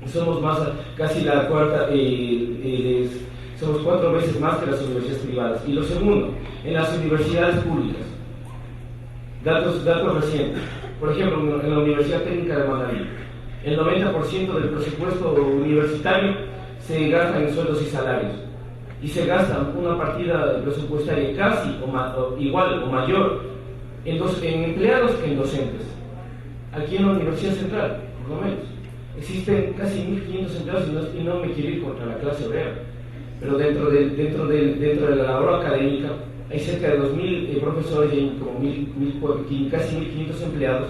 somos más, casi la cuarta, somos 4 veces más que las universidades privadas. Y lo segundo, en las universidades públicas, datos recientes, por ejemplo, en la Universidad Técnica de Manabí, el 90% del presupuesto universitario se gasta en sueldos y salarios, y se gasta una partida presupuestaria casi igual o mayor en empleados que en docentes. Aquí en la Universidad Central, por lo menos, existen casi 1.500 empleados, y no me quiero ir contra la clase obrera, pero dentro de la labor académica hay cerca de 2.000 profesores y hay como casi 1.500 empleados.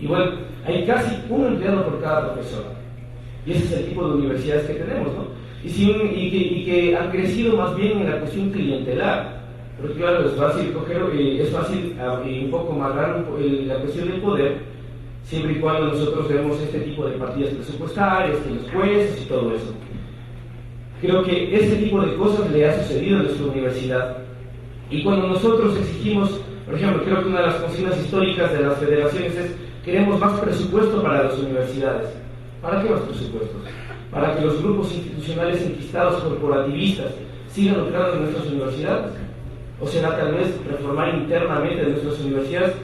Igual, hay casi un empleado por cada profesor. Y ese es el tipo de universidades que tenemos, ¿no? Y que han crecido más bien en la cuestión clientelar. Porque claro, es fácil un poco amarrar la cuestión del poder, siempre y cuando nosotros vemos este tipo de partidas presupuestarias, que los jueces y todo eso. Creo que este tipo de cosas le ha sucedido a nuestra universidad. Y cuando nosotros exigimos, por ejemplo, creo que una de las consignas históricas de las federaciones es: queremos más presupuesto para las universidades. ¿Para qué más presupuestos? ¿Para que los grupos institucionales enquistados corporativistas sigan lucrando en nuestras universidades? ¿O será tal vez reformar internamente nuestras universidades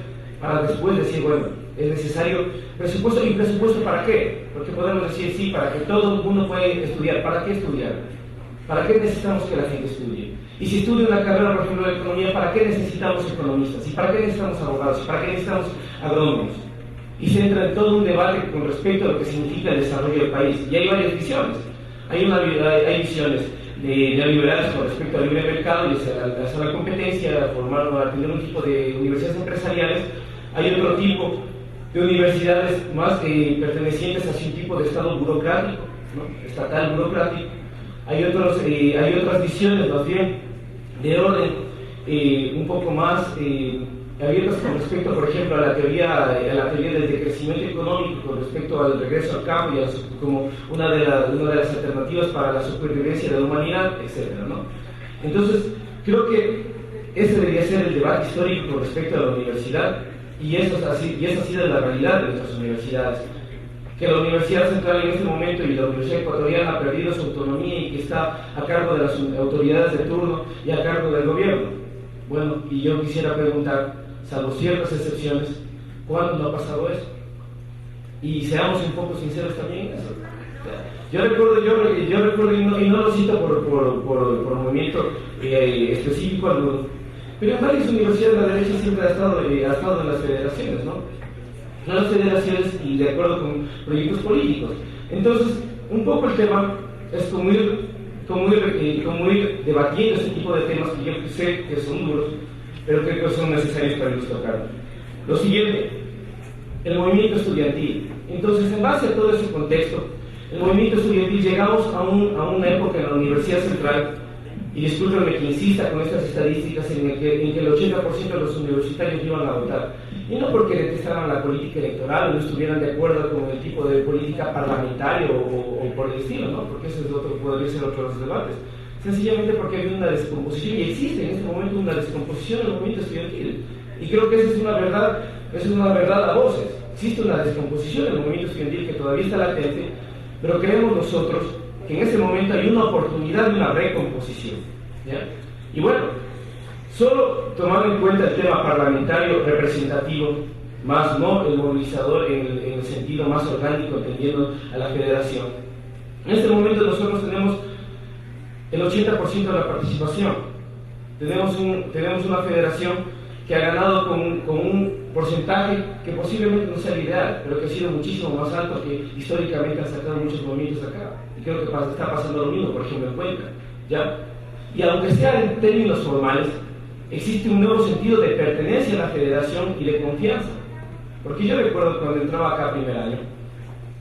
para después decir, bueno, es necesario presupuesto? ¿Y presupuesto para qué? Porque podemos decir, sí, para que todo el mundo pueda estudiar. ¿Para qué estudiar? ¿Para qué necesitamos que la gente estudie? Y si estudia una carrera, por ejemplo, de economía, ¿para qué necesitamos economistas? ¿Y para qué necesitamos abogados? ¿Y para qué necesitamos agrónomos? Y se entra en todo un debate con respecto a lo que significa el desarrollo del país. Y hay varias visiones. Hay visiones neoliberales con respecto al libre mercado y hacia la competencia, a tener un tipo de universidades empresariales. Hay otro tipo de universidades más pertenecientes a un tipo de estado burocrático, ¿no? Estatal burocrático. Hay otras visiones más bien de orden un poco más abiertas con respecto, por ejemplo, a la teoría del decrecimiento económico, con respecto al regreso al campo y como una de las alternativas para la supervivencia de la humanidad, etc., ¿no? Entonces, creo que ese debería ser el debate histórico con respecto a la universidad, y eso ha sido la realidad de nuestras universidades. Que la Universidad Central en este momento y la Universidad Ecuatoriana ha perdido su autonomía y que está a cargo de las autoridades de turno y a cargo del gobierno. Bueno, y yo quisiera preguntar, salvo ciertas excepciones, ¿cuándo no ha pasado eso? Y seamos un poco sinceros también en eso. Yo recuerdo y no lo cito por movimiento específico alguno, pero en varias universidades la derecha siempre ha estado en las federaciones, ¿no? En las federaciones y de acuerdo con proyectos políticos. Entonces, un poco el tema es como ir debatiendo este tipo de temas que yo sé que son duros, pero creo que son necesarios para irlos tocando. Lo siguiente, el movimiento estudiantil. Entonces, en base a todo ese contexto, el movimiento estudiantil llegamos a una época en la Universidad Central, y discúlpenme que insista con estas estadísticas, en que el 80% de los universitarios iban a votar. Y no porque detestaran la política electoral o no estuvieran de acuerdo con el tipo de política parlamentaria o por el estilo, ¿no? Porque ese podría ser otro de los debates. Sencillamente porque hay una descomposición, y existe en este momento una descomposición en el movimiento estudiantil. Y creo que esa es una verdad a voces. Existe una descomposición en el movimiento estudiantil que todavía está latente, pero creemos nosotros que en este momento hay una oportunidad de una recomposición, ¿ya? Y bueno, solo tomando en cuenta el tema parlamentario representativo, más no el movilizador en el sentido más orgánico, entendiendo a la federación. En este momento nosotros tenemos el 80% de la participación. Tenemos una federación que ha ganado con un porcentaje que posiblemente no sea el ideal, pero que ha sido muchísimo más alto que históricamente han sacado muchos movimientos acá. Y creo que está pasando lo mismo, por ejemplo, en Cuenca, ¿ya? Y aunque sea en términos formales, existe un nuevo sentido de pertenencia a la federación y de confianza. Porque yo recuerdo cuando entraba acá primer año,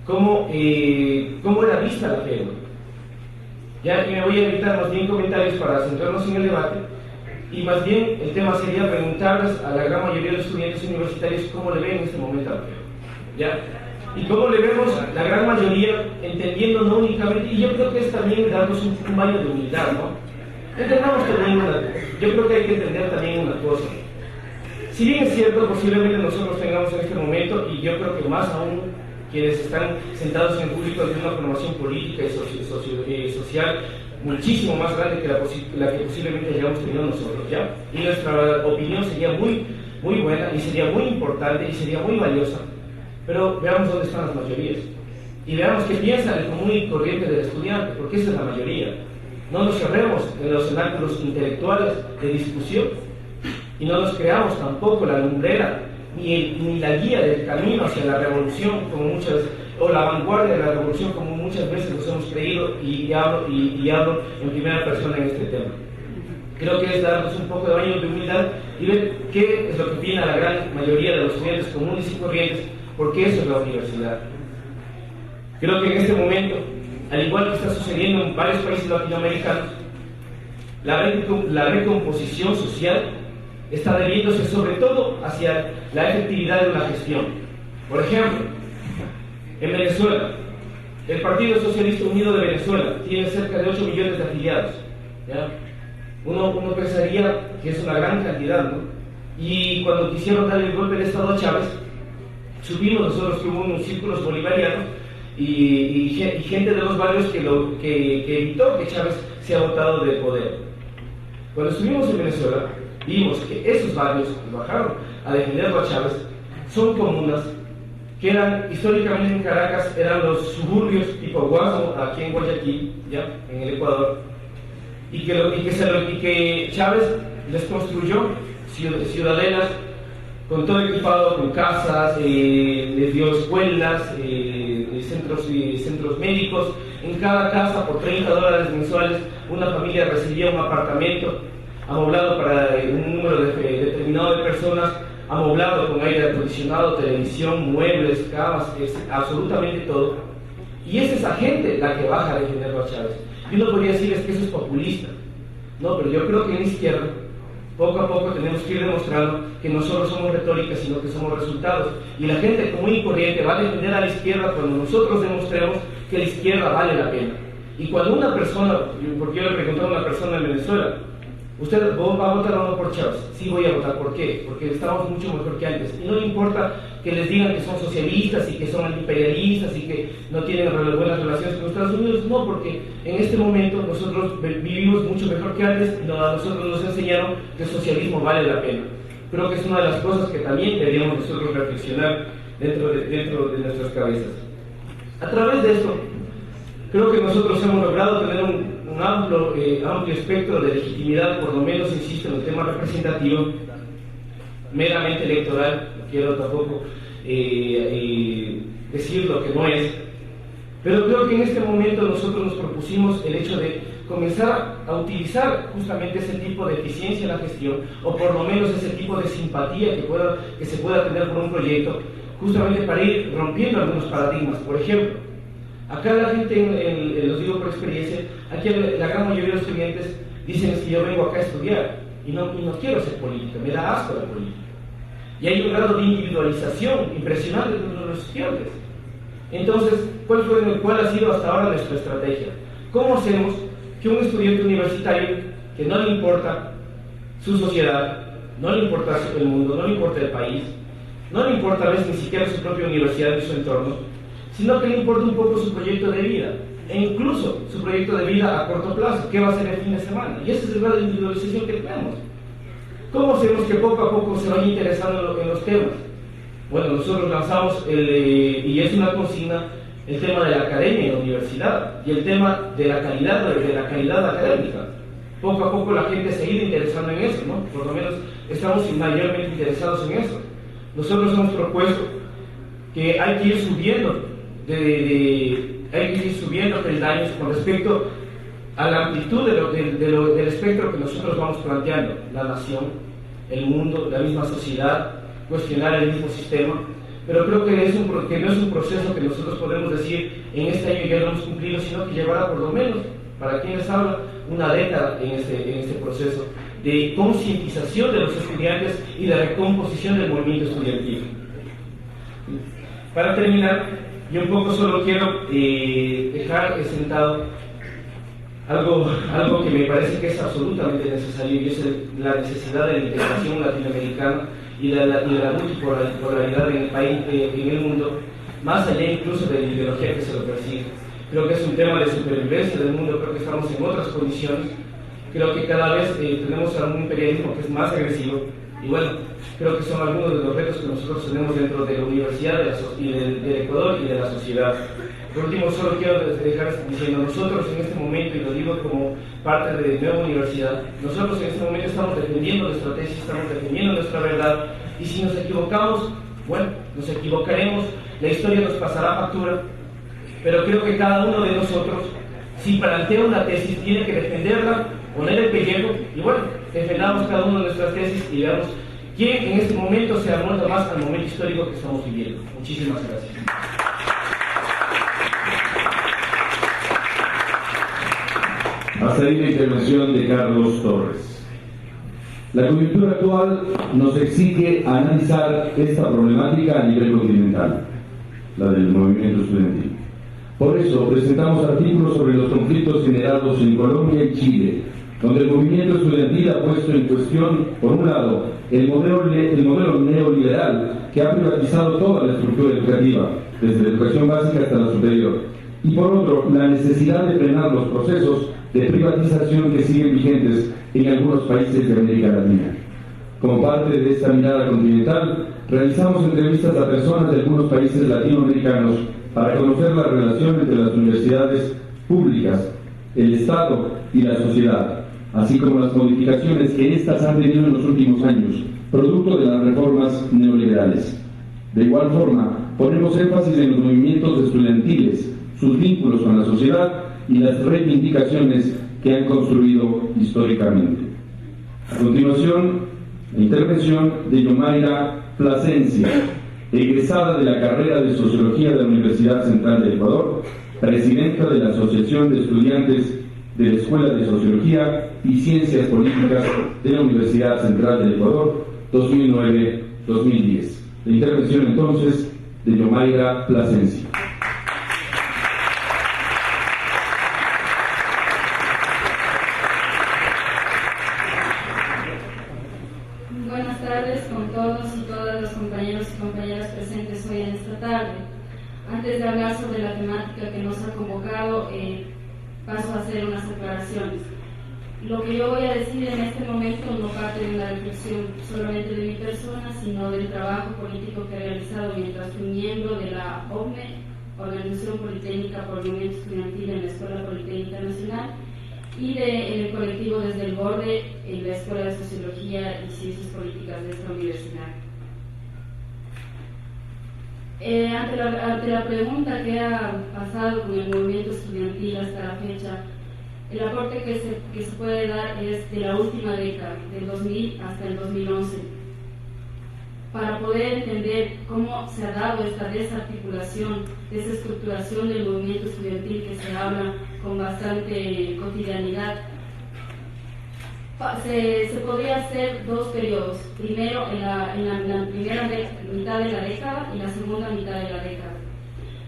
cómo era vista la FEU. Ya que me voy a evitar más bien comentarios para centrarnos en el debate, y más bien el tema sería preguntarles a la gran mayoría de los estudiantes universitarios cómo le ven en este momento a la FEU, ¿ya? Y cómo le vemos la gran mayoría, entendiendo no únicamente, y yo creo que es también darnos un baño de humildad, ¿no? Entendamos también yo creo que hay que entender también una cosa. Si bien es cierto, posiblemente nosotros tengamos en este momento, y yo creo que más aún quienes están sentados en el público tienen una formación política y social muchísimo más grande que la que posiblemente hayamos tenido nosotros, ¿ya? Y nuestra opinión sería muy buena y sería muy importante y sería muy valiosa, pero veamos dónde están las mayorías y veamos qué piensa el común y corriente del estudiante, porque esa es la mayoría. No nos cerremos en los cenáculos intelectuales de discusión y no nos creamos tampoco la lumbrera ni la guía del camino hacia la revolución o la vanguardia de la revolución como muchas veces nos hemos creído, y hablo en primera persona en este tema. Creo que es darnos un poco de baño de humildad y ver qué es lo que opina la gran mayoría de los estudiantes comunes y corrientes, porque eso es la universidad. Creo que en este momento, al igual que está sucediendo en varios países latinoamericanos, la recomposición social está debiéndose sobre todo hacia la efectividad de una gestión. Por ejemplo, en Venezuela, el Partido Socialista Unido de Venezuela tiene cerca de 8 millones de afiliados, ¿ya? Uno pensaría que es una gran cantidad, ¿no? Y cuando quisieron dar el golpe de Estado a Chávez, supimos nosotros que hubo unos círculos bolivarianos y gente de los barrios que evitó que Chávez sea botado del poder. Cuando estuvimos en Venezuela, vimos que esos barrios que bajaron a defenderlo a Chávez son comunas que eran, históricamente en Caracas, eran los suburbios tipo Guasmo, aquí en Guayaquil, ¿ya? En el Ecuador, y que Chávez les construyó ciudadelas con todo equipado, con casas, les dio escuelas, centros médicos. En cada casa, por $30 mensuales, una familia recibía un apartamento amoblado para un número determinado de personas, amoblado con aire acondicionado, televisión, muebles, camas, absolutamente todo. Y es esa gente la que baja a defenderlo a Chávez. Y uno podría decir es que eso es populista. No, pero yo creo que en la izquierda, poco a poco tenemos que ir demostrando que no solo somos retórica, sino que somos resultados. Y la gente común y corriente va a defender a la izquierda cuando nosotros demostremos que la izquierda vale la pena. Y cuando una persona, porque yo le pregunté a una persona en Venezuela, ¿usted va a votar o no por Chávez? Sí, voy a votar. ¿Por qué? Porque estamos mucho mejor que antes. Y no le importa que les digan que son socialistas y que son antiimperialistas y que no tienen buenas relaciones con Estados Unidos. No, porque en este momento nosotros vivimos mucho mejor que antes y a nosotros nos enseñaron que el socialismo vale la pena. Creo que es una de las cosas que también deberíamos nosotros reflexionar dentro de nuestras cabezas. A través de esto, creo que nosotros hemos logrado tener un amplio espectro de legitimidad, por lo menos, insisto, en el tema representativo, meramente electoral. No quiero tampoco decir lo que no es, pero creo que en este momento nosotros nos propusimos el hecho de comenzar a utilizar justamente ese tipo de eficiencia en la gestión, o por lo menos ese tipo de simpatía que se pueda tener por un proyecto, justamente para ir rompiendo algunos paradigmas. Por ejemplo, acá la gente, los digo por experiencia, aquí la gran mayoría de los estudiantes dicen es que yo vengo acá a estudiar y no quiero hacer política, me da asco la política. Y hay un grado de individualización impresionante de los estudiantes. Entonces, ¿cuál ha sido hasta ahora nuestra estrategia? ¿Cómo hacemos que un estudiante universitario que no le importa su sociedad, no le importa el mundo, no le importa el país, no le importa a veces ni siquiera su propia universidad y su entorno, sino que le importa un poco su proyecto de vida, e incluso su proyecto de vida a corto plazo, qué va a ser el fin de semana? Y ese es el grado de individualización que tenemos. ¿Cómo hacemos que poco a poco se vaya interesando en los temas? Bueno, nosotros lanzamos, y es una consigna, el tema de la academia en la universidad y el tema de la calidad académica. Poco a poco la gente se ha ido interesando en eso, ¿no? Por lo menos estamos mayormente interesados en eso. Nosotros hemos propuesto que hay que ir subiendo peldaños con respecto a la amplitud del espectro que nosotros vamos planteando: la nación, el mundo, la misma sociedad, cuestionar el mismo sistema. Pero creo que no es un proceso que nosotros podemos decir en este año ya lo hemos cumplido, sino que llevará por lo menos, para quienes hablan, una década en este proceso de concientización de los estudiantes y de recomposición del movimiento estudiantil. Para terminar, yo un poco solo quiero dejar sentado algo que me parece que es absolutamente necesario, y es la necesidad de la integración latinoamericana y la multipolaridad en el país, en el mundo, más allá incluso de la ideología que se lo persigue. Creo que es un tema de supervivencia del mundo, creo que estamos en otras condiciones, creo que cada vez tenemos un imperialismo que es más agresivo, y bueno, creo que son algunos de los retos que nosotros tenemos dentro de la universidad del Ecuador y de la sociedad. Por último, solo quiero dejar diciendo, nosotros en este momento, y lo digo como parte de Nueva Universidad, nosotros en este momento estamos defendiendo nuestra tesis, estamos defendiendo nuestra verdad, y si nos equivocamos, bueno, nos equivocaremos, la historia nos pasará factura, pero creo que cada uno de nosotros, si plantea una tesis, tiene que defenderla, poner el pellejo, y bueno, defendamos cada uno de nuestras tesis y veamos quién en este momento se amonta más al momento histórico que estamos viviendo. Muchísimas gracias. Hasta ahí la intervención de Carlos Torres. La coyuntura actual nos exige analizar esta problemática a nivel continental, la del movimiento estudiantil. Por eso presentamos artículos sobre los conflictos generados en Colombia y Chile, donde el movimiento estudiantil ha puesto en cuestión, por un lado, el modelo neoliberal que ha privatizado toda la estructura educativa, desde la educación básica hasta la superior, y por otro, la necesidad de frenar los procesos de privatización que siguen vigentes en algunos países de América Latina. Como parte de esta mirada continental, realizamos entrevistas a personas de algunos países latinoamericanos para conocer la relación entre las universidades públicas, el Estado y la sociedad, así como las modificaciones que éstas han tenido en los últimos años, producto de las reformas neoliberales. De igual forma, ponemos énfasis en los movimientos estudiantiles, sus vínculos con la sociedad y las reivindicaciones que han construido históricamente. A continuación, la intervención de Yomaira Plasencia, egresada de la carrera de Sociología de la Universidad Central de Ecuador, presidenta de la Asociación de Estudiantes de la Escuela de Sociología y Ciencias Políticas de la Universidad Central del Ecuador, 2009-2010. La intervención entonces de Yomaira Plasencia. Buenas tardes con todos y todas los compañeros y compañeras presentes hoy en esta tarde. Antes de hablar sobre la temática que nos ha convocado, paso a hacer unas aclaraciones. Lo que yo voy a decir en este momento no parte de una reflexión solamente de mi persona, sino del trabajo político que he realizado mientras fui miembro de la OPME, Organización Politécnica por el Movimiento Estudiantil en la Escuela Politécnica Nacional, y del colectivo Desde el Borde en la Escuela de Sociología y Ciencias Políticas de esta universidad. Ante la pregunta que ha pasado con el movimiento estudiantil hasta la fecha, el aporte que se puede dar es de la última década, del 2000 hasta el 2011, para poder entender cómo se ha dado esta desarticulación, desestructuración del movimiento estudiantil que se habla con bastante cotidianidad. Se podría hacer dos periodos, primero en la primera mitad de la década y la segunda mitad de la década.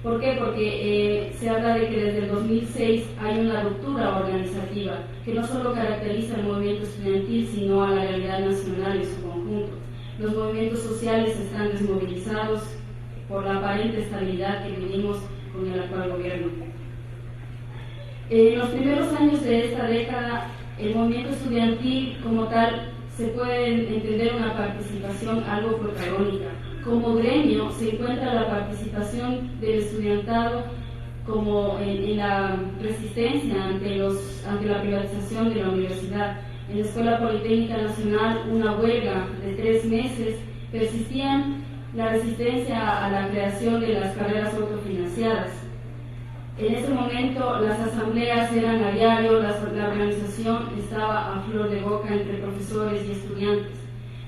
¿Por qué? Porque se habla de que desde el 2006 hay una ruptura organizativa que no solo caracteriza el movimiento estudiantil, sino a la realidad nacional en su conjunto. Los movimientos sociales están desmovilizados por la aparente estabilidad que vivimos con el actual gobierno. En los primeros años de esta década, el movimiento estudiantil como tal se puede entender una participación algo protagónica. Como gremio se encuentra la participación del estudiantado como en la resistencia ante la privatización de la universidad. En la Escuela Politécnica Nacional, una huelga de 3 meses, persistían la resistencia a la creación de las carreras autofinanciadas. En ese momento las asambleas eran a diario, la organización estaba a flor de boca entre profesores y estudiantes.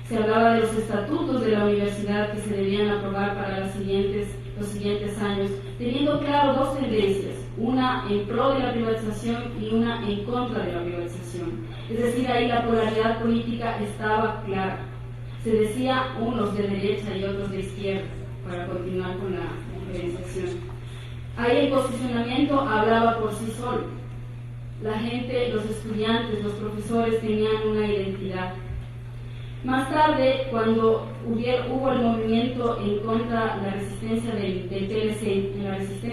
Se hablaba de los estatutos de la universidad que se debían aprobar para los siguientes años, teniendo claro dos tendencias, una en pro de la privatización y una en contra de la privatización. Es decir, ahí la polaridad política estaba clara. Se decía unos de derecha y otros de izquierda, para continuar con la diferenciación. Ahí el posicionamiento hablaba por sí solo. La gente, los estudiantes, los profesores tenían una identidad. Más tarde, cuando hubo el movimiento en contra de la resistencia del TLC, en la resistencia